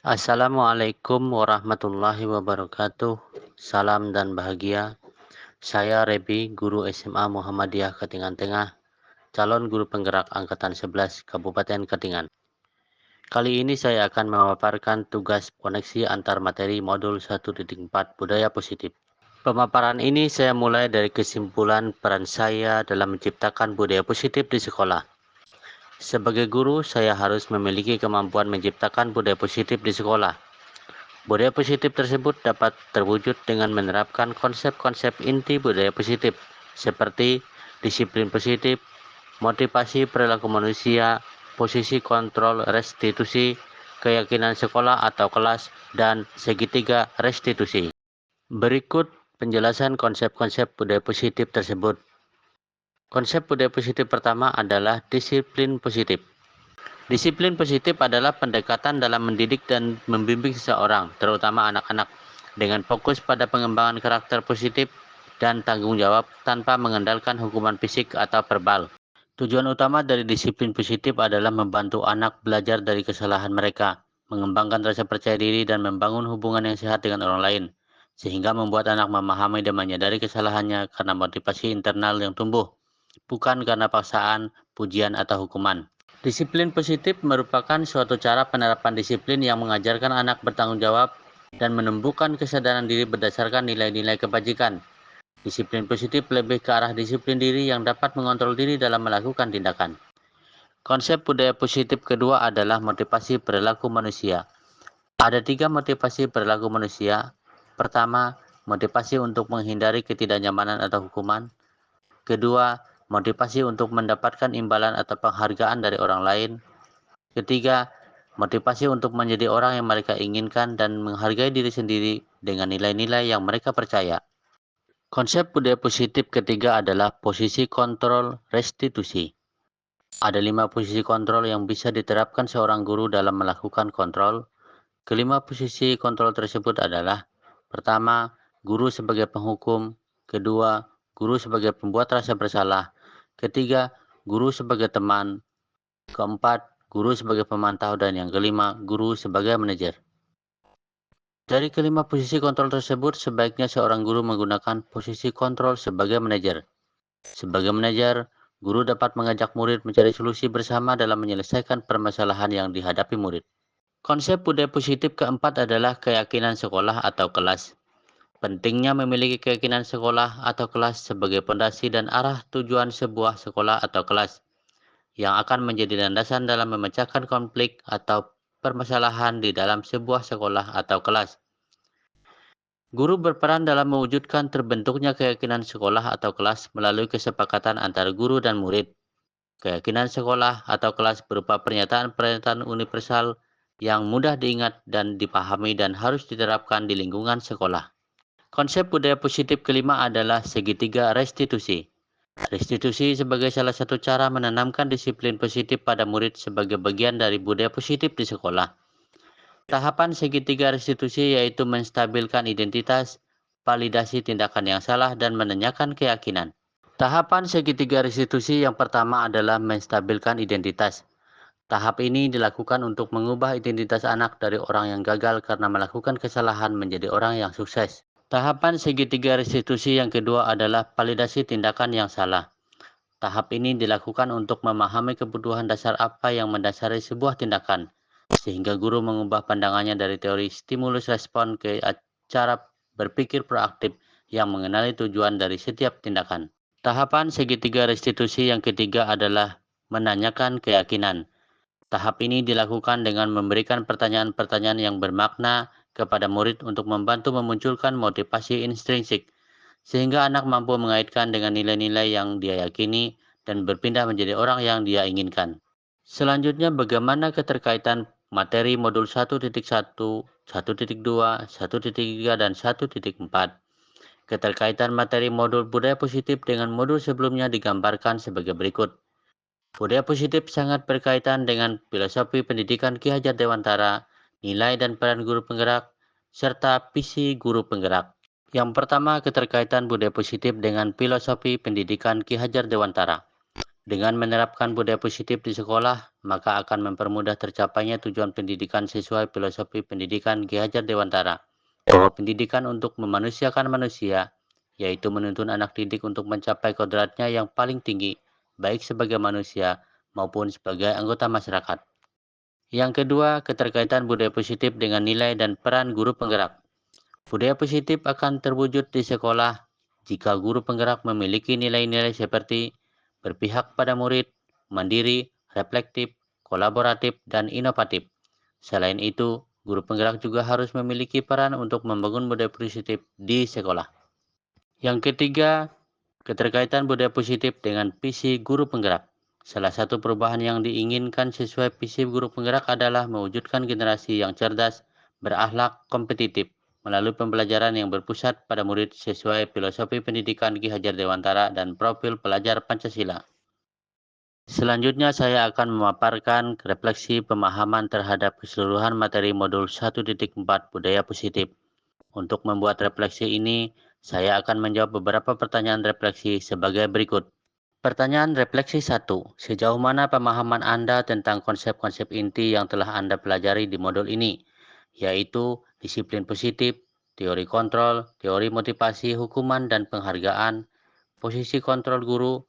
Assalamualaikum warahmatullahi wabarakatuh. Salam dan bahagia. Saya Rebi, guru SMA Muhammadiyah Katingan Tengah, calon guru penggerak Angkatan 11 Kabupaten Katingan. Kali ini saya akan memaparkan tugas koneksi antar materi modul 1.4 Budaya Positif. Pemaparan ini saya mulai dari kesimpulan peran saya dalam menciptakan budaya positif di sekolah. Sebagai guru, saya harus memiliki kemampuan menciptakan budaya positif di sekolah. Budaya positif tersebut dapat terwujud dengan menerapkan konsep-konsep inti budaya positif, seperti disiplin positif, motivasi perilaku manusia, posisi kontrol restitusi, keyakinan sekolah atau kelas, dan segitiga restitusi. Berikut penjelasan konsep-konsep budaya positif tersebut. Konsep budaya positif pertama adalah disiplin positif. Disiplin positif adalah pendekatan dalam mendidik dan membimbing seseorang, terutama anak-anak, dengan fokus pada pengembangan karakter positif dan tanggung jawab tanpa mengandalkan hukuman fisik atau verbal. Tujuan utama dari disiplin positif adalah membantu anak belajar dari kesalahan mereka, mengembangkan rasa percaya diri dan membangun hubungan yang sehat dengan orang lain, sehingga membuat anak memahami dan menyadari kesalahannya karena motivasi internal yang tumbuh, bukan karena paksaan, pujian, atau hukuman. Disiplin positif merupakan suatu cara penerapan disiplin yang mengajarkan anak bertanggung jawab dan menumbuhkan kesadaran diri berdasarkan nilai-nilai kebajikan. Disiplin positif lebih ke arah disiplin diri yang dapat mengontrol diri dalam melakukan tindakan. Konsep budaya positif kedua adalah motivasi perilaku manusia. Ada 3 motivasi perilaku manusia. Pertama, motivasi untuk menghindari ketidaknyamanan atau hukuman. Kedua, motivasi untuk mendapatkan imbalan atau penghargaan dari orang lain. Ketiga, motivasi untuk menjadi orang yang mereka inginkan dan menghargai diri sendiri dengan nilai-nilai yang mereka percaya. Konsep budaya positif ketiga adalah posisi kontrol restitusi. Ada 5 posisi kontrol yang bisa diterapkan seorang guru dalam melakukan kontrol. Kelima posisi kontrol tersebut adalah: pertama, guru sebagai penghukum; kedua, guru sebagai pembuat rasa bersalah; ketiga, guru sebagai teman; keempat, guru sebagai pemantau; dan yang kelima, guru sebagai manajer. Dari kelima posisi kontrol tersebut, sebaiknya seorang guru menggunakan posisi kontrol sebagai manajer. Sebagai manajer, guru dapat mengajak murid mencari solusi bersama dalam menyelesaikan permasalahan yang dihadapi murid. Konsep budaya positif keempat adalah keyakinan sekolah atau kelas. Pentingnya memiliki keyakinan sekolah atau kelas sebagai fondasi dan arah tujuan sebuah sekolah atau kelas, yang akan menjadi landasan dalam memecahkan konflik atau permasalahan di dalam sebuah sekolah atau kelas. Guru berperan dalam mewujudkan terbentuknya keyakinan sekolah atau kelas melalui kesepakatan antara guru dan murid. Keyakinan sekolah atau kelas berupa pernyataan-pernyataan universal yang mudah diingat dan dipahami dan harus diterapkan di lingkungan sekolah. Konsep budaya positif kelima adalah segitiga restitusi. Restitusi sebagai salah satu cara menanamkan disiplin positif pada murid sebagai bagian dari budaya positif di sekolah. Tahapan segitiga restitusi yaitu menstabilkan identitas, validasi tindakan yang salah, dan menanyakan keyakinan. Tahapan segitiga restitusi yang pertama adalah menstabilkan identitas. Tahap ini dilakukan untuk mengubah identitas anak dari orang yang gagal karena melakukan kesalahan menjadi orang yang sukses. Tahapan segitiga restitusi yang kedua adalah validasi tindakan yang salah. Tahap ini dilakukan untuk memahami kebutuhan dasar apa yang mendasari sebuah tindakan, sehingga guru mengubah pandangannya dari teori stimulus respon ke cara berpikir proaktif yang mengenali tujuan dari setiap tindakan. Tahapan segitiga restitusi yang ketiga adalah menanyakan keyakinan. Tahap ini dilakukan dengan memberikan pertanyaan-pertanyaan yang bermakna kepada murid untuk membantu memunculkan motivasi intrinsik, sehingga anak mampu mengaitkan dengan nilai-nilai yang dia yakini dan berpindah menjadi orang yang dia inginkan. Selanjutnya, bagaimana keterkaitan materi modul 1.1, 1.2, 1.3, dan 1.4. Keterkaitan materi modul budaya positif dengan modul sebelumnya digambarkan sebagai berikut. Budaya positif sangat berkaitan dengan filosofi pendidikan Ki Hajar Dewantara, nilai dan peran guru penggerak, serta visi guru penggerak. Yang pertama, keterkaitan budaya positif dengan filosofi pendidikan Ki Hajar Dewantara. Dengan menerapkan budaya positif di sekolah, maka akan mempermudah tercapainya tujuan pendidikan sesuai filosofi pendidikan Ki Hajar Dewantara, bahwa pendidikan untuk memanusiakan manusia, yaitu menuntun anak didik untuk mencapai kodratnya yang paling tinggi, baik sebagai manusia maupun sebagai anggota masyarakat. Yang kedua, keterkaitan budaya positif dengan nilai dan peran guru penggerak. Budaya positif akan terwujud di sekolah jika guru penggerak memiliki nilai-nilai seperti berpihak pada murid, mandiri, reflektif, kolaboratif, dan inovatif. Selain itu, guru penggerak juga harus memiliki peran untuk membangun budaya positif di sekolah. Yang ketiga, keterkaitan budaya positif dengan visi guru penggerak. Salah satu perubahan yang diinginkan sesuai visi guru penggerak adalah mewujudkan generasi yang cerdas, berakhlak, kompetitif, melalui pembelajaran yang berpusat pada murid sesuai filosofi pendidikan Ki Hajar Dewantara dan profil pelajar Pancasila. Selanjutnya saya akan memaparkan refleksi pemahaman terhadap keseluruhan materi modul 1.4 Budaya Positif. Untuk membuat refleksi ini, saya akan menjawab beberapa pertanyaan refleksi sebagai berikut. Pertanyaan refleksi 1. Sejauh mana pemahaman Anda tentang konsep-konsep inti yang telah Anda pelajari di modul ini, yaitu disiplin positif, teori kontrol, teori motivasi, hukuman dan penghargaan, posisi kontrol guru,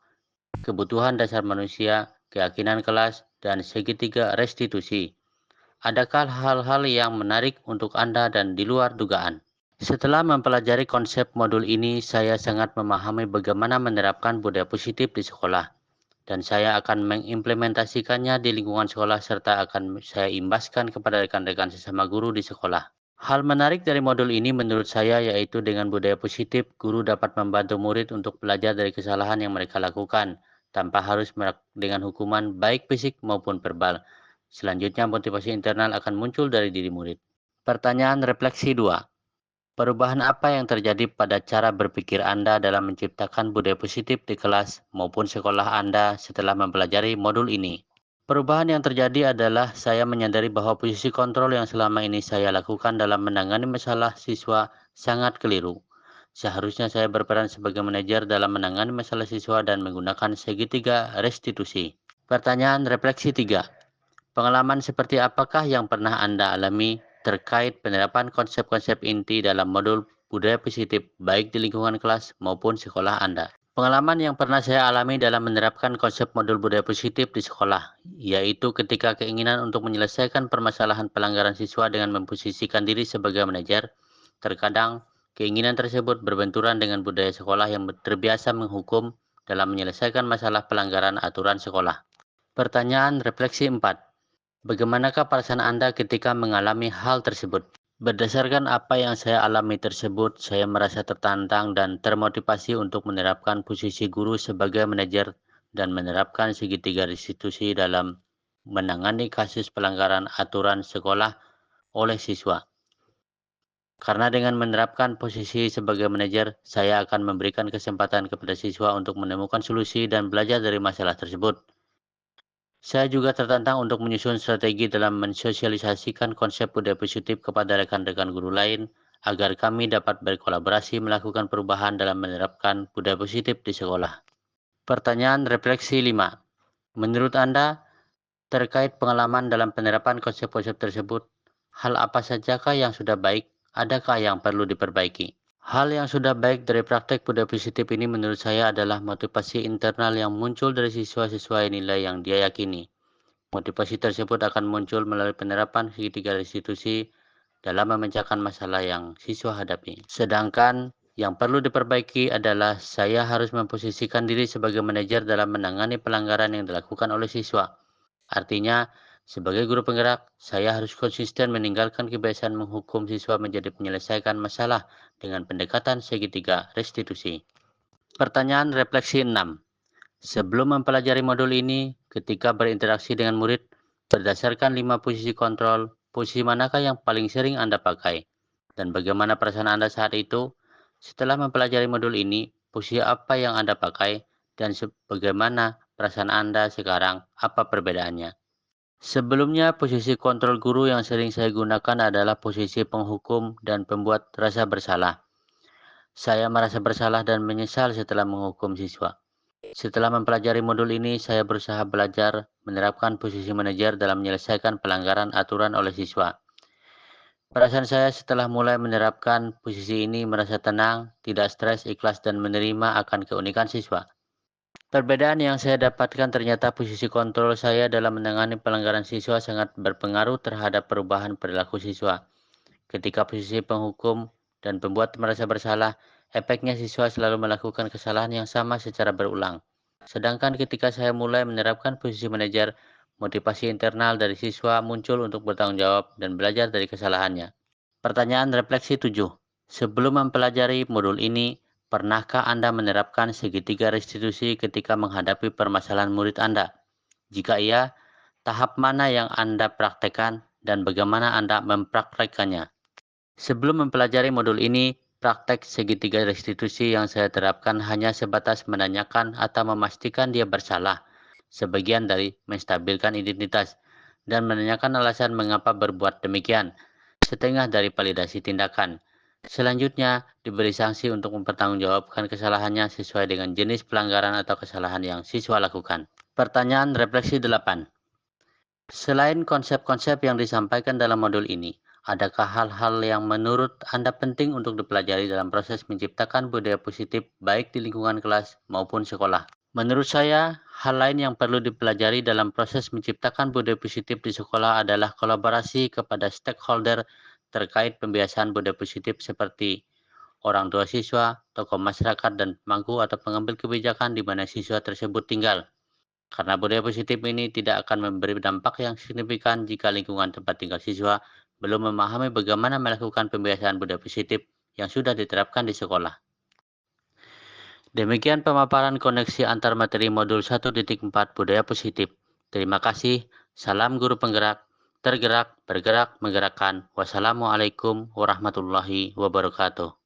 kebutuhan dasar manusia, keyakinan kelas, dan segitiga restitusi. Adakah hal-hal yang menarik untuk Anda dan di luar dugaan? Setelah mempelajari konsep modul ini, saya sangat memahami bagaimana menerapkan budaya positif di sekolah, dan saya akan mengimplementasikannya di lingkungan sekolah serta akan saya imbaskan kepada rekan-rekan sesama guru di sekolah. Hal menarik dari modul ini menurut saya yaitu dengan budaya positif, guru dapat membantu murid untuk belajar dari kesalahan yang mereka lakukan, tanpa harus dengan hukuman baik fisik maupun verbal. Selanjutnya, motivasi internal akan muncul dari diri murid. Pertanyaan refleksi 2. Perubahan apa yang terjadi pada cara berpikir Anda dalam menciptakan budaya positif di kelas maupun sekolah Anda setelah mempelajari modul ini? Perubahan yang terjadi adalah saya menyadari bahwa posisi kontrol yang selama ini saya lakukan dalam menangani masalah siswa sangat keliru. Seharusnya saya berperan sebagai manajer dalam menangani masalah siswa dan menggunakan segitiga restitusi. Pertanyaan refleksi 3. Pengalaman seperti apakah yang pernah Anda alami terkait penerapan konsep-konsep inti dalam modul budaya positif baik di lingkungan kelas maupun sekolah Anda? Pengalaman yang pernah saya alami dalam menerapkan konsep modul budaya positif di sekolah, yaitu ketika keinginan untuk menyelesaikan permasalahan pelanggaran siswa dengan memposisikan diri sebagai manajer, terkadang keinginan tersebut berbenturan dengan budaya sekolah yang terbiasa menghukum dalam menyelesaikan masalah pelanggaran aturan sekolah. Pertanyaan refleksi 4. Bagaimanakah perasaan Anda ketika mengalami hal tersebut? Berdasarkan apa yang saya alami tersebut, saya merasa tertantang dan termotivasi untuk menerapkan posisi guru sebagai manajer dan menerapkan segitiga restitusi dalam menangani kasus pelanggaran aturan sekolah oleh siswa. Karena dengan menerapkan posisi sebagai manajer, saya akan memberikan kesempatan kepada siswa untuk menemukan solusi dan belajar dari masalah tersebut. Saya juga tertantang untuk menyusun strategi dalam mensosialisasikan konsep budaya positif kepada rekan-rekan guru lain agar kami dapat berkolaborasi melakukan perubahan dalam menerapkan budaya positif di sekolah. Pertanyaan refleksi 5. Menurut Anda, terkait pengalaman dalam penerapan konsep-konsep tersebut, hal apa sajakah yang sudah baik? Adakah yang perlu diperbaiki? Hal yang sudah baik dari praktek budaya positif ini menurut saya adalah motivasi internal yang muncul dari siswa sesuai nilai yang dia yakini. Motivasi tersebut akan muncul melalui penerapan segitiga restitusi dalam memecahkan masalah yang siswa hadapi. Sedangkan yang perlu diperbaiki adalah saya harus memposisikan diri sebagai manajer dalam menangani pelanggaran yang dilakukan oleh siswa. Artinya, sebagai guru penggerak, saya harus konsisten meninggalkan kebiasaan menghukum siswa menjadi menyelesaikan masalah dengan pendekatan segitiga restitusi. Pertanyaan refleksi 6. Sebelum mempelajari modul ini, ketika berinteraksi dengan murid, berdasarkan 5 posisi kontrol, posisi manakah yang paling sering Anda pakai? Dan bagaimana perasaan Anda saat itu? Setelah mempelajari modul ini, posisi apa yang Anda pakai? Dan bagaimana perasaan Anda sekarang? Apa perbedaannya? Sebelumnya, posisi kontrol guru yang sering saya gunakan adalah posisi penghukum dan pembuat rasa bersalah. Saya merasa bersalah dan menyesal setelah menghukum siswa. Setelah mempelajari modul ini, saya berusaha belajar menerapkan posisi manajer dalam menyelesaikan pelanggaran aturan oleh siswa. Perasaan saya setelah mulai menerapkan posisi ini merasa tenang, tidak stres, ikhlas, dan menerima akan keunikan siswa. Perbedaan yang saya dapatkan ternyata posisi kontrol saya dalam menangani pelanggaran siswa sangat berpengaruh terhadap perubahan perilaku siswa. Ketika posisi penghukum dan pembuat merasa bersalah, efeknya siswa selalu melakukan kesalahan yang sama secara berulang. Sedangkan ketika saya mulai menerapkan posisi manajer, motivasi internal dari siswa muncul untuk bertanggung jawab dan belajar dari kesalahannya. Pertanyaan refleksi 7. Sebelum mempelajari modul ini, pernahkah Anda menerapkan segitiga restitusi ketika menghadapi permasalahan murid Anda? Jika iya, tahap mana yang Anda praktekkan dan bagaimana Anda mempraktekannya? Sebelum mempelajari modul ini, praktek segitiga restitusi yang saya terapkan hanya sebatas menanyakan atau memastikan dia bersalah, sebagian dari menstabilkan identitas, dan menanyakan alasan mengapa berbuat demikian, setengah dari validasi tindakan. Selanjutnya, diberi sanksi untuk mempertanggungjawabkan kesalahannya sesuai dengan jenis pelanggaran atau kesalahan yang siswa lakukan. Pertanyaan refleksi 8. Selain konsep-konsep yang disampaikan dalam modul ini, adakah hal-hal yang menurut Anda penting untuk dipelajari dalam proses menciptakan budaya positif baik di lingkungan kelas maupun sekolah? Menurut saya, hal lain yang perlu dipelajari dalam proses menciptakan budaya positif di sekolah adalah kolaborasi kepada stakeholder terkait pembiasaan budaya positif seperti orang tua siswa, tokoh masyarakat, dan pemangku atau pengambil kebijakan di mana siswa tersebut tinggal. Karena budaya positif ini tidak akan memberi dampak yang signifikan jika lingkungan tempat tinggal siswa belum memahami bagaimana melakukan pembiasaan budaya positif yang sudah diterapkan di sekolah. Demikian pemaparan koneksi antar materi modul 1.4 budaya positif. Terima kasih. Salam guru penggerak, tergerak, bergerak, menggerakkan. Wassalamualaikum warahmatullahi wabarakatuh.